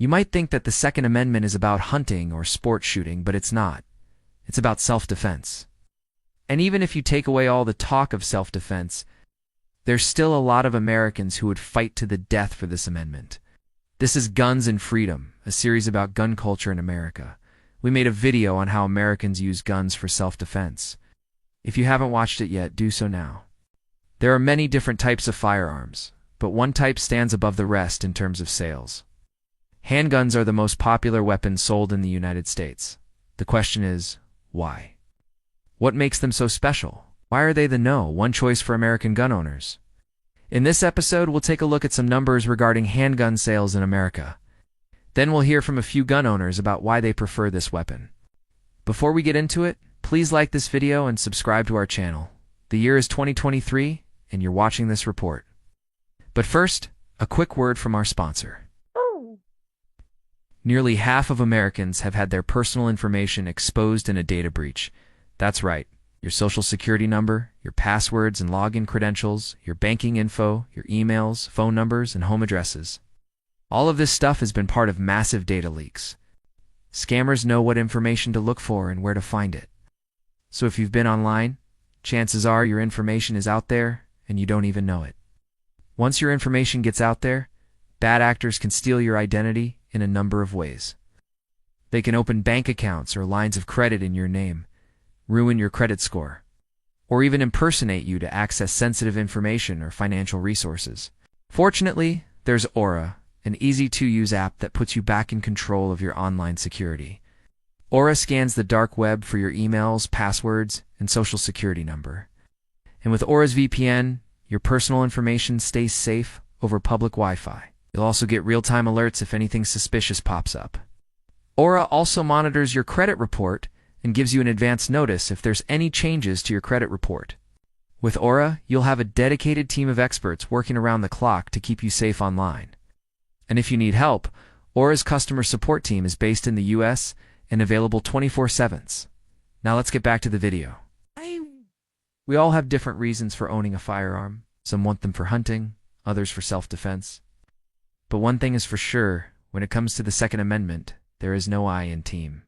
You might think that the Second Amendment is about hunting or sport shooting, but it's not. It's about self-defense. And even if you take away all the talk of self-defense, there's still a lot of Americans who would fight to the death for this amendment. This is Guns and Freedom, a series about gun culture in America. We made a video on how Americans use guns for self-defense. If you haven't watched it yet, do so now. There are many different types of firearms, but one type stands above the rest in terms of sales. Handguns are the most popular weapons sold in the United States. The question is, why? What makes them so special? Why are they the #1 choice for American gun owners? In this episode, we'll take a look at some numbers regarding handgun sales in America. Then we'll hear from a few gun owners about why they prefer this weapon. Before we get into it, please like this video and subscribe to our channel. The year is 2023, and you're watching this report. But first, a quick word from our sponsor. Nearly half of Americans have had their personal information exposed in a data breach. That's right, your social security number, your passwords and login credentials, your banking info, your emails, phone numbers, and home addresses. All of this stuff has been part of massive data leaks. Scammers know what information to look for and where to find it. So if you've been online, chances are your information is out there and you don't even know it. Once your information gets out there, bad actors can steal your identity in a number of ways. They can open bank accounts or lines of credit in your name, ruin your credit score, or even impersonate you to access sensitive information or financial resources. Fortunately, there's Aura, an easy-to-use app that puts you back in control of your online security. Aura scans the dark web for your emails, passwords, and social security number. And with Aura's VPN, your personal information stays safe over public Wi-Fi. You'll also get real-time alerts if anything suspicious pops up. Aura also monitors your credit report and gives you an advance notice if there's any changes to your credit report. With Aura, you'll have a dedicated team of experts working around the clock to keep you safe online. And if you need help, Aura's customer support team is based in the US and available 24/7. Now let's get back to the video. We all have different reasons for owning a firearm. Some want them for hunting, others for self-defense. But one thing is for sure, when it comes to the Second Amendment, there is no I in team.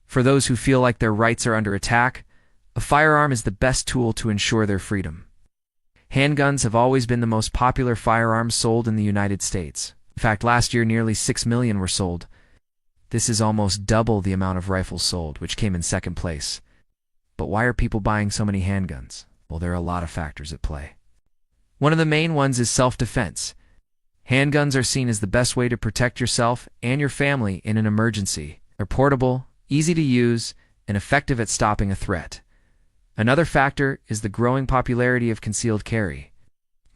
For those who feel like their rights are under attack, a firearm is the best tool to ensure their freedom. Handguns have always been the most popular firearms sold in the United States. In fact, last year nearly 6 million were sold. This is almost double the amount of rifles sold, which came in second place. But why are people buying so many handguns? Well, there are a lot of factors at play. One of the main ones is self-defense. Handguns are seen as the best way to protect yourself and your family in an emergency. They're portable, easy to use, and effective at stopping a threat. Another factor is the growing popularity of concealed carry.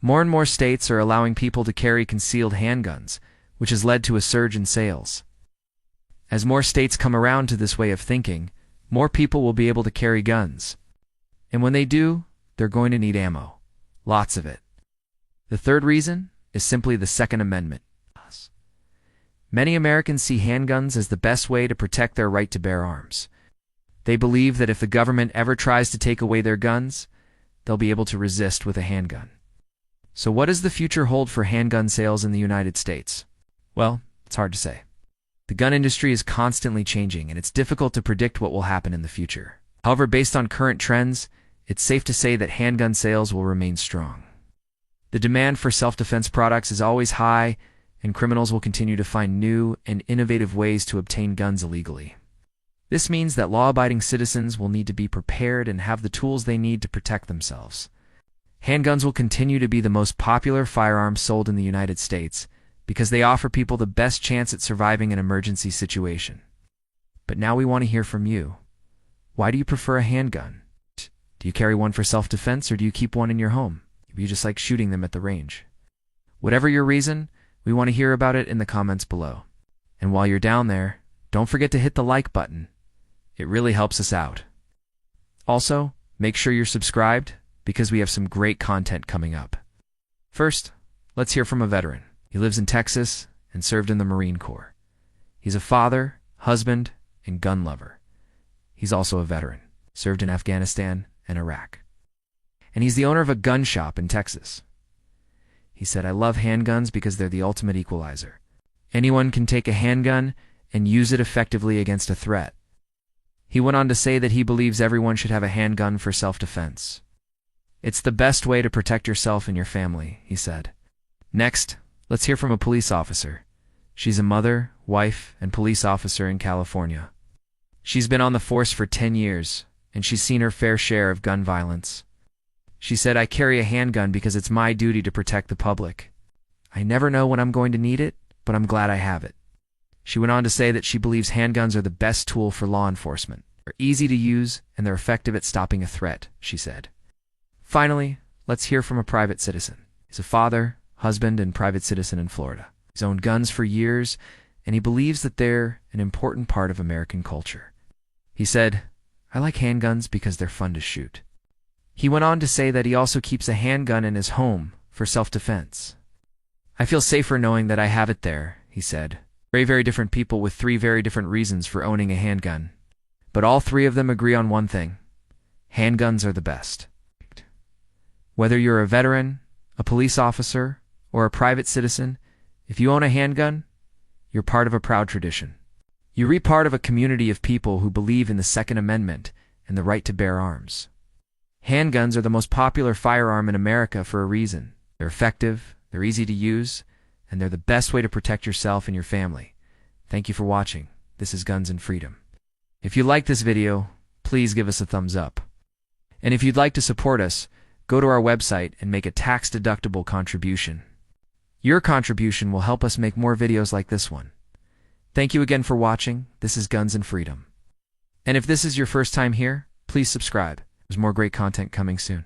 More and more states are allowing people to carry concealed handguns, which has led to a surge in sales. As more states come around to this way of thinking, more people will be able to carry guns. And when they do, they're going to need ammo. Lots of it. The third reason is simply the Second Amendment. Many Americans see handguns as the best way to protect their right to bear arms. They believe that if the government ever tries to take away their guns, they'll be able to resist with a handgun. So what does the future hold for handgun sales in the United States? Well, it's hard to say. The gun industry is constantly changing, and it's difficult to predict what will happen in the future. However, based on current trends, it's safe to say that handgun sales will remain strong. The demand for self-defense products is always high, and criminals will continue to find new and innovative ways to obtain guns illegally. This means that law-abiding citizens will need to be prepared and have the tools they need to protect themselves. Handguns will continue to be the most popular firearms sold in the United States because they offer people the best chance at surviving an emergency situation. But now we want to hear from you. Why do you prefer a handgun? Do you carry one for self-defense, or do you keep one in your home? You just like shooting them at the range. Whatever your reason, we want to hear about it in the comments below. And while you're down there, don't forget to hit the like button. It really helps us out. Also, make sure you're subscribed because we have some great content coming up. First, let's hear from a veteran. He lives in Texas and served in the Marine Corps. He's a father, husband, and gun lover. He's also a veteran, served in Afghanistan and Iraq. And he's the owner of a gun shop in Texas. He said, "I love handguns because they're the ultimate equalizer. Anyone can take a handgun and use it effectively against a threat. He went on to say that he believes everyone should have a handgun for self-defense. It's the best way to protect yourself and your family, he said. Next, let's hear from a police officer. She's a mother, wife, and police officer in California. She's been on the force for 10 years, and she's seen her fair share of gun violence. She said, "I carry a handgun because it's my duty to protect the public. I never know when I'm going to need it, but I'm glad I have it." She went on to say that she believes handguns are the best tool for law enforcement. They're easy to use, and they're effective at stopping a threat, she said. Finally, let's hear from a private citizen. He's a father, husband, and private citizen in Florida. He's owned guns for years, and he believes that they're an important part of American culture. He said, "I like handguns because they're fun to shoot." He went on to say that he also keeps a handgun in his home for self-defense. "I feel safer knowing that I have it there," he said. Very different people with three very different reasons for owning a handgun. But all three of them agree on one thing. Handguns are the best. Whether you're a veteran, a police officer, or a private citizen, if you own a handgun, you're part of a proud tradition. You're part of a community of people who believe in the Second Amendment and the right to bear arms. Handguns are the most popular firearm in America for a reason. They're effective, they're easy to use, and they're the best way to protect yourself and your family. Thank you for watching. This is Guns and Freedom. If you like this video, please give us a thumbs up. And if you'd like to support us, go to our website and make a tax-deductible contribution. Your contribution will help us make more videos like this one. Thank you again for watching. This is Guns and Freedom. And if this is your first time here, please subscribe. There's more great content coming soon.